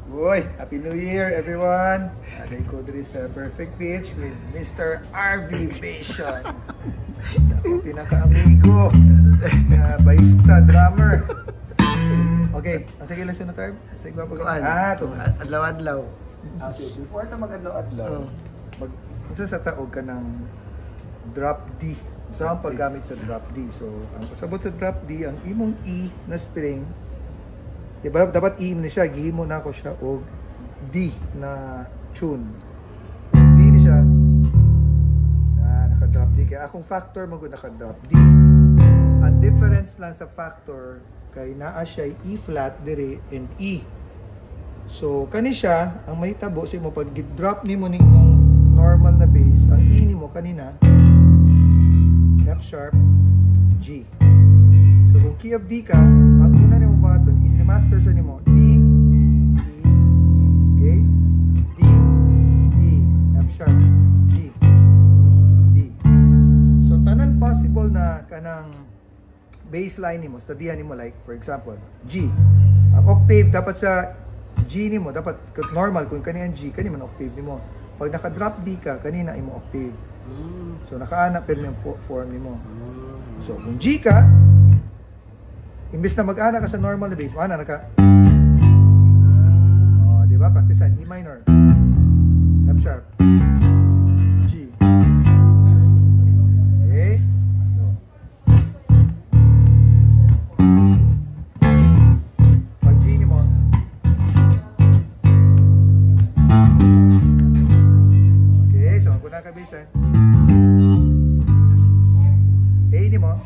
Uy, Happy New Year everyone! Aday ko diri sa Perfect Pitch with Mr. RV Vision. Ako pinaka-amigo na baista drummer. Okay, ang sige lang sunod term? Sige ba pag- adlaw-adlaw. So, before na mag-adlaw-adlaw, isa sa taog ka ng drop D. So, ang paggamit sa drop D. So, ang pasabot sa drop D, ang imong E na string, diba? Dapat E na siya, gihimo na ako siya o D na tune. So, D na siya, naka-drop D. Kaya akong factor, naka-drop D. Ang difference lang sa factor, kay naa siya E flat, dire, and E. So, kani siya, ang may tabo sa mo, pag drop ni mo ni mong normal na bass, ang E ni mo kanina, F sharp, G. So, kung key of D ka, ang una ni mo button, i-master sa ni mo, D, E, okay? D, E, F sharp, G, D. So, tanan possible na kanang baseline ni mo, studihan ni mo, like, for example, G. Ang octave dapat sa G ni mo, dapat normal, kung kanina G, kanina man octave ni mo. Pag naka-drop D ka, kanina imo octave. So, nakaanap pero yung form ni mo. So, kung G ka, imbis na mag-ana ka sa normal na bass, ana ka. Oh, di ba? Practicean E minor, F sharp, G. Okay? So, pag G ni mo, okay, so kung naka-baseline, A ni mo,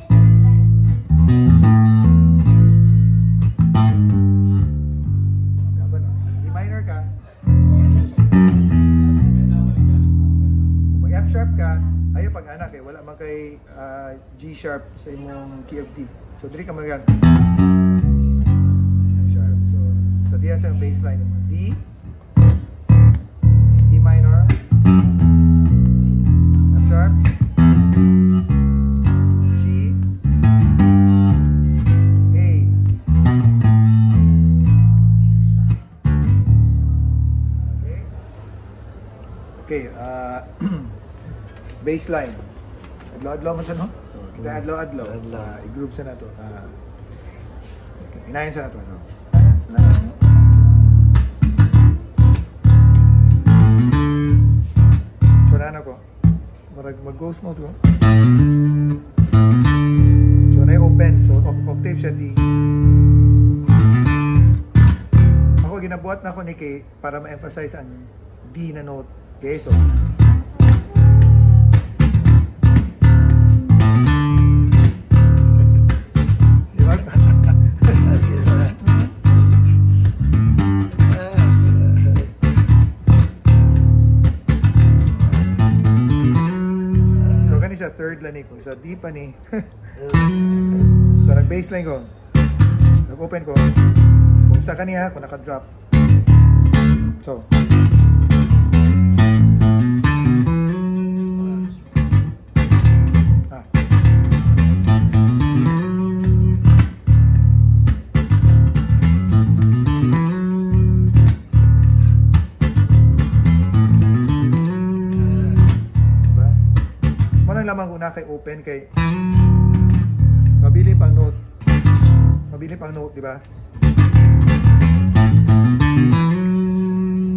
E minor ka, kung F sharp ka, ayaw pag anak eh, wala man kay G sharp sa imong key of D. So diri ka mag-gan F sharp. So diyan sa baseline mo, D, E minor, F sharp, G, A. Okay, baseline. Adlaw-adlaw man ito, no? So, kita adlaw-adlaw. I-group sa na ito. Inayin sa na ito. So, na ko. Mag-ghost mode ko. So, na-open. So, octave siya D. Ako, ginabuhat na ako ni Kay para ma-emphasize ang D na note. Okay, so diba? So kani sa third lang ni ko, sa D pa ni. So nag-baseline ko, nag-open ko, kung sa kaniya ako naka-drop. So lamang kung na kay open kay mabili pang note, di ba?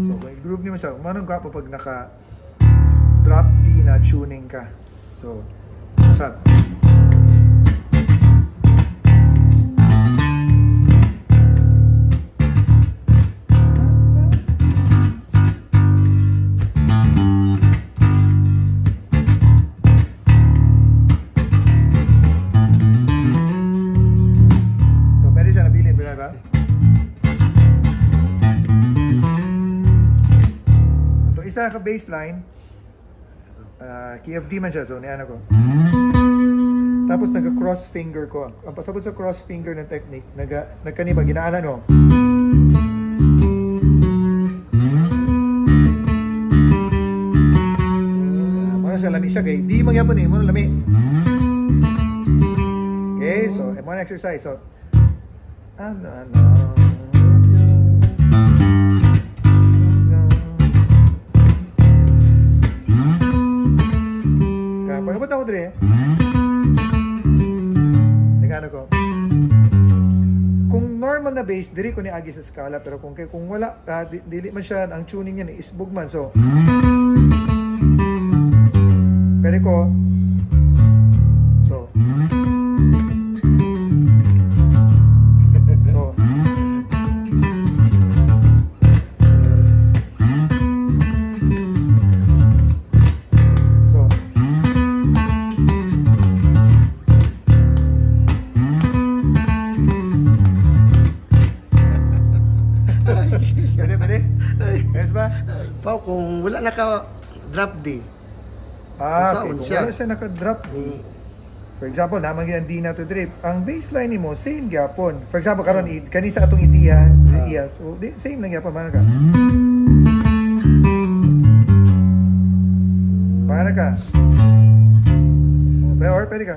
So kung i-groove niyo siya, manong gwapo pag naka drop D na tuning ka. So saan? Isa ka baseline, key of D man siya, so niyan ako. Tapos nagka-cross finger ko. Ang pasabot sa cross finger ng technique, nagkaniba, ginaanan no. Mga siya lami siya kay di magyapon eh, mga lami. Okay, so one exercise. So ano normal na bass diri ko ni agi sa skala, pero kung wala dili man siya, ang tuning niya ni isbog man, so pwede ko so Pao, kung wala naka-drop D. Okay. Kung wala siya naka-drop D. For example, naman ang D na to drip. Ang baseline ni mo, same gyapon. For example, karon kanisa atong idiya, so same lang gyapon man ka. Para ka. Or pwede ka.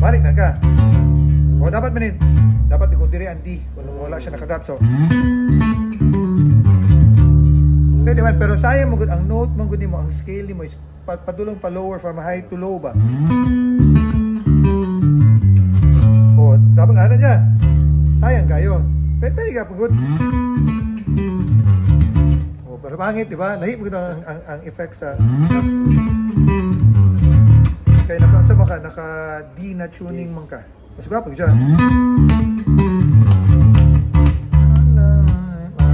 Balik na ka. O dapat manin. Dapat ikon diri ang D kung wala siya naka-drop. So pwede man, pero sayang mo ang note mo gud nimo, ang scale nimo is padulong pa lower from high to low ba. O dapat ano niya. Sayang kayo. Pwede ka pagod. O pero pangit, di ba? Lahi mo ang effect sa kaya naka D na tuning man ka. Mas gwapo siya.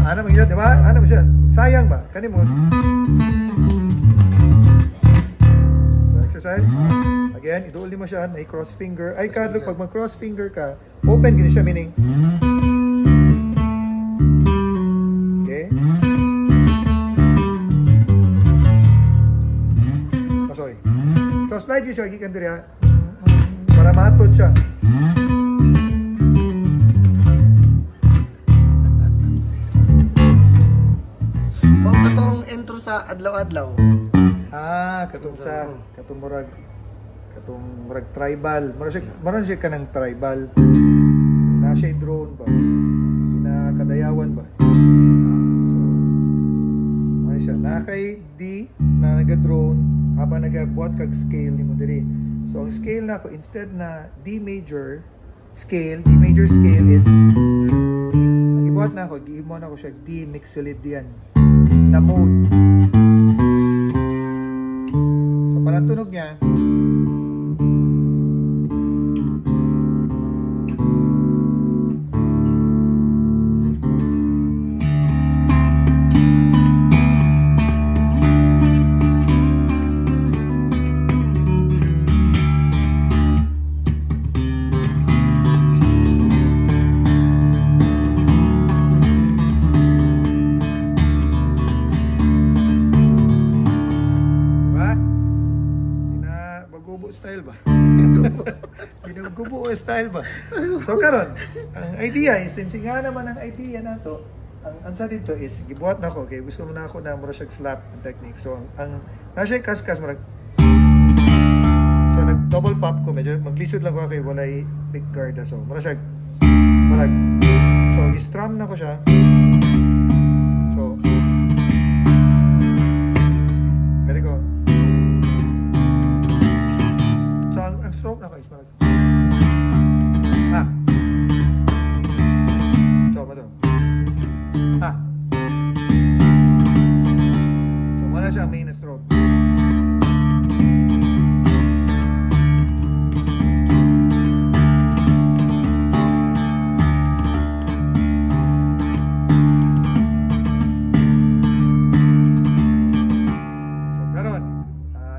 Ano mo yun, di ba? Ano mo siya? Sayang ba? Kani mo. So, exercise. Again, iduuli mo siya. May cross finger. Ay, kadlog, pag mag-cross finger ka, open gini siya, meaning. Okay? Oh, sorry. So, slide yun siya. Gikan diri ha. Para matod siya. Intro sa adlaw-adlaw. Katong murag tribal. Maron siya kanang tribal. Na siya drone ba? Pinakadayawan ba? So, ano siya? Nakay D na naga-drone habang nagabuhat kag scale ni mo diri. So, ang scale na ko instead na D major scale is ang ibuhat na ako, giimo na ko siya D mixolydian na mode. So, parang tunog niya. Style ba? So karon, ang idea is since nga naman ang idea nato, ang ansa dito is gibuhat na ko, okay, gusto mo na ako na mura siya slap technique. So ang nasa kaskas murag. So nag double pop ko, medyo maglisod lang ko kay walay pick guard, so mura siya murag. So gi-strum na ko siya. So very go. So ang stroke na ko is murag. So muna siya main stroke. So karon,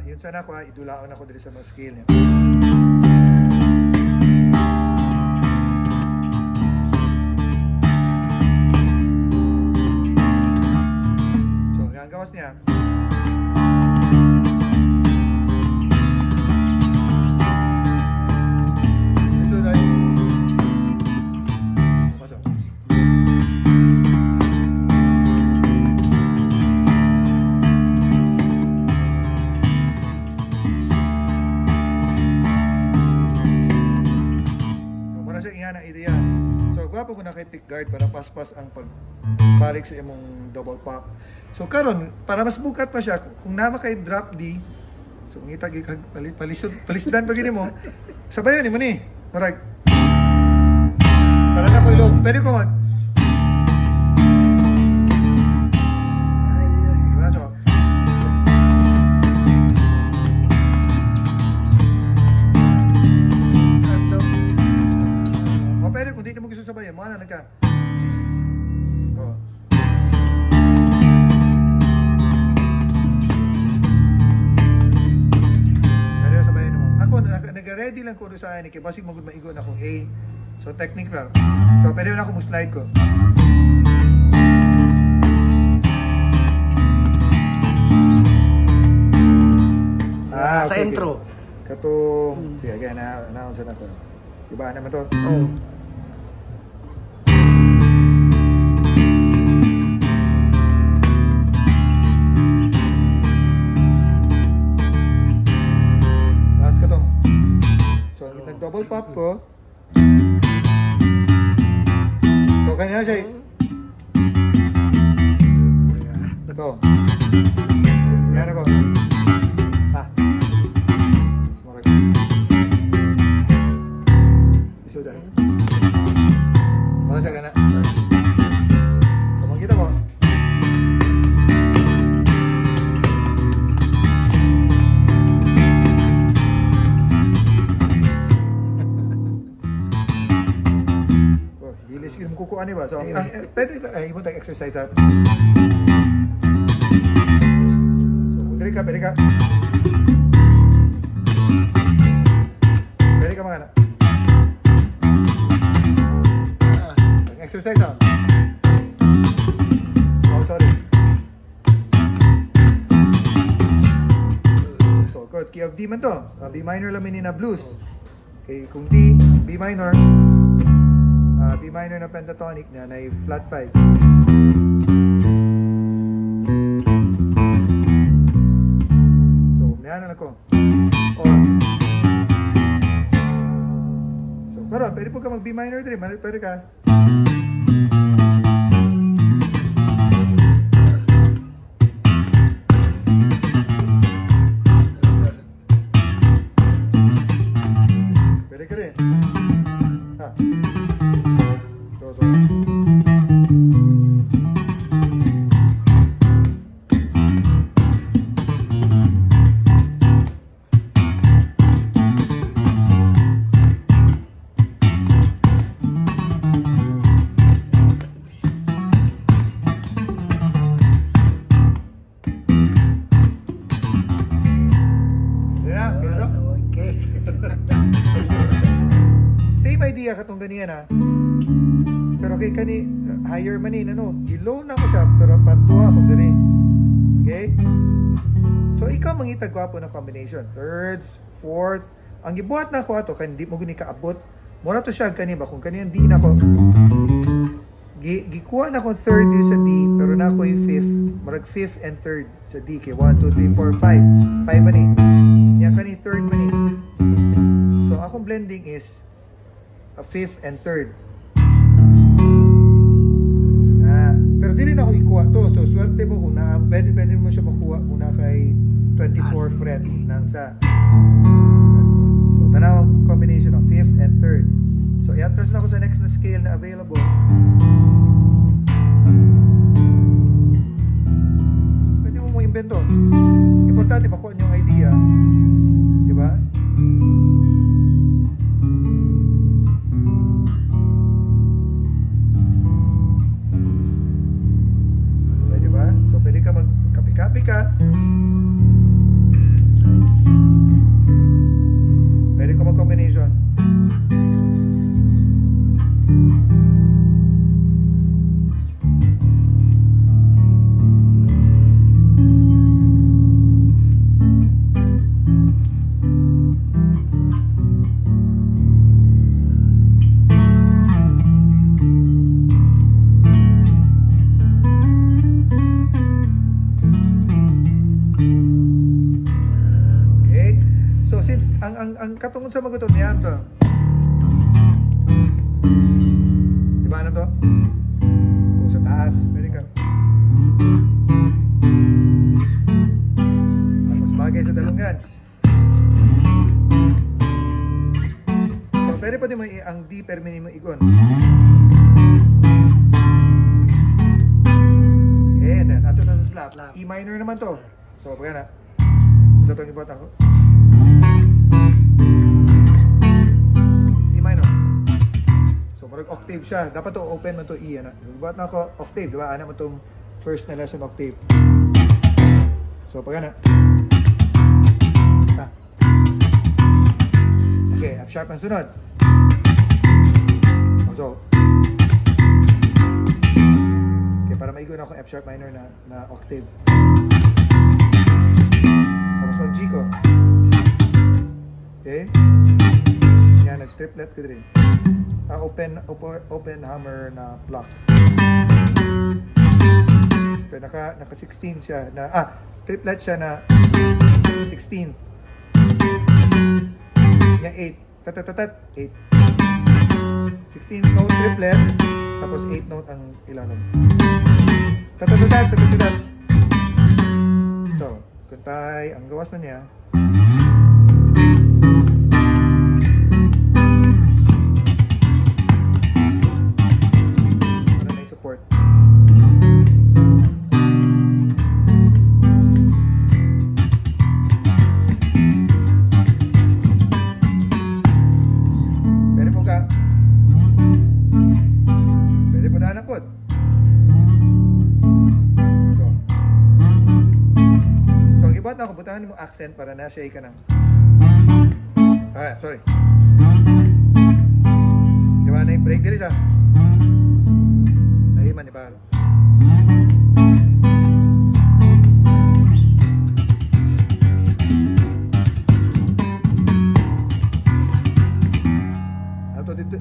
yun sana ko idulaon ako diri sa mga scale niya. Niya. So dahil pasok. Para siya iyan ang ideya. So gwapo ko na kay pick guard para paspas ang pagbalik sa imong double pop. So karon para mas bukat pa siya kung nama kay drop D. So ngita gi kag palisdan pa gini mo. Sabayan nimo ni. Murag Para na ko low. Pwede ko mag... Diba? So, o pwede kung di ka mo gusto sabayan, mga na nagka. O. Pwede ko sabayan mo. Ako, nag-ready lang ko sa akin, kaya basig magod maigon akong A. So, technique lang. So, pwede na ako mag-slide ko. Sa intro. Katong, sige, again, na-announce na ako. Diba naman to? Oo. Last katong. So, nag-double pop ko. So, kanina siya eh. Ito. Yan ako. Marag. Iso dahil. Mara siya gana. So, makita ko. Gilis mo kukuha niya ba? So, pwede ba? Ibon tayong exercise ha. So, pwede ka. Pwede ka mga anak. Exercise ha. Oh, sorry. So, good. Key of D man to. B minor lang na blues. Okay, kung D, B minor. B minor na pentatonic na flat 5. So, mayanan ako. Or. So, pero pwede po ka mag B minor din. Pwede ka. Pwede ka rin. Ha. Okay. Same idea katong ganiyan ha. Pero kay kani higher man in ano, i-low na ko siya pero patuwa ko diri. Okay? So ikaw mangita gwapo na combination, thirds, fourth. Ang gibuhat na ko ato kan di mo guni kaabot. Mura to siya kani ba kung kani di na ko. Gikuha na ko third dito sa D pero na ko yung fifth. Murag fifth and third sa D kay 1 2 3 4 5. 5 man eh. Yan kani third man eh. So akong blending is a fifth and third. Pero dili na ako ikuha to. So swerte mo kung na pwede mo siya makuha kung na kay 24 frets nang sa. So tanaw combination of fifth and third. So i-atras na ako sa next na scale na available. Pwede mo invento. Importante makuha niyo yung idea. Di ba? Pwede ba? So pwede ka mag-copy ka. Pwede ka mag-combination. Ang katungod sa magutot niyan to. Diba na to? Kung sa taas, pwede ka. Mas bagay sa dalungan. So, pwede pa din ang D, permi mo igon. Okay, then ato na sa slap. Slap. E minor naman to. So, pagka na. Ito itong ibot ako. E minor. So, parang octave siya. Dapat to open man to E. Ano? Ibot na ako octave, diba? Ano mo itong first na lesson octave. So, pagka na. Okay, F sharp ang sunod. So, okay, para maigon ako F sharp minor na octave. Tapos mag G ko. Okay? Yan, nag-triplet ko rin. Open hammer na block. Okay, naka 16 siya na, triplet siya na 16. Yan, 8. Tatatat, 8. 16 note triplet, tapos 8 note ang ilalim. Tatatat. So, kuntay, ang gawas na niya. Para may support. Ako butahan mo accent para na-shake ka ng sorry, di ba na yung break dili siya nahiman, di ba?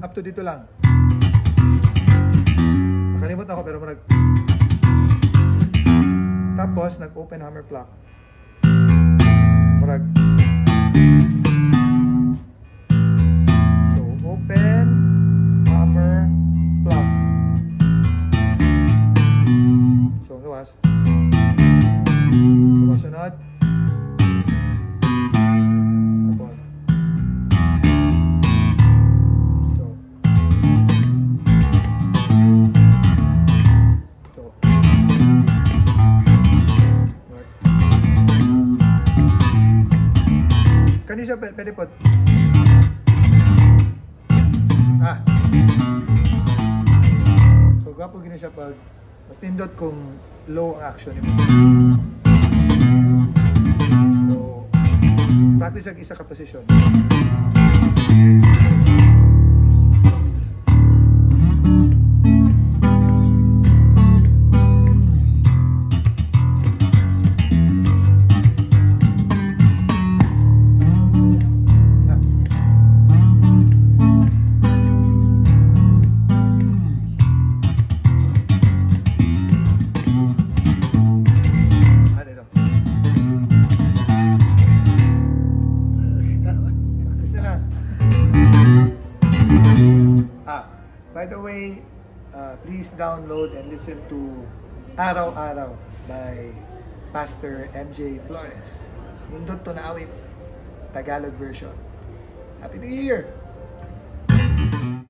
Up to dito lang, nakalimot na ako pero tapos nag-open hammer block. So, open hammer block. So, gawas. So, sunod. Tapos. So. Kani siya pwede po. So gapo gini siya pag pindot kung low ang action nimo. So practice ang isa ka posisyon. By the way, please download and listen to Araw-Araw by Pastor MJ Flores. Nindot to na awit, Tagalog version. Happy New Year!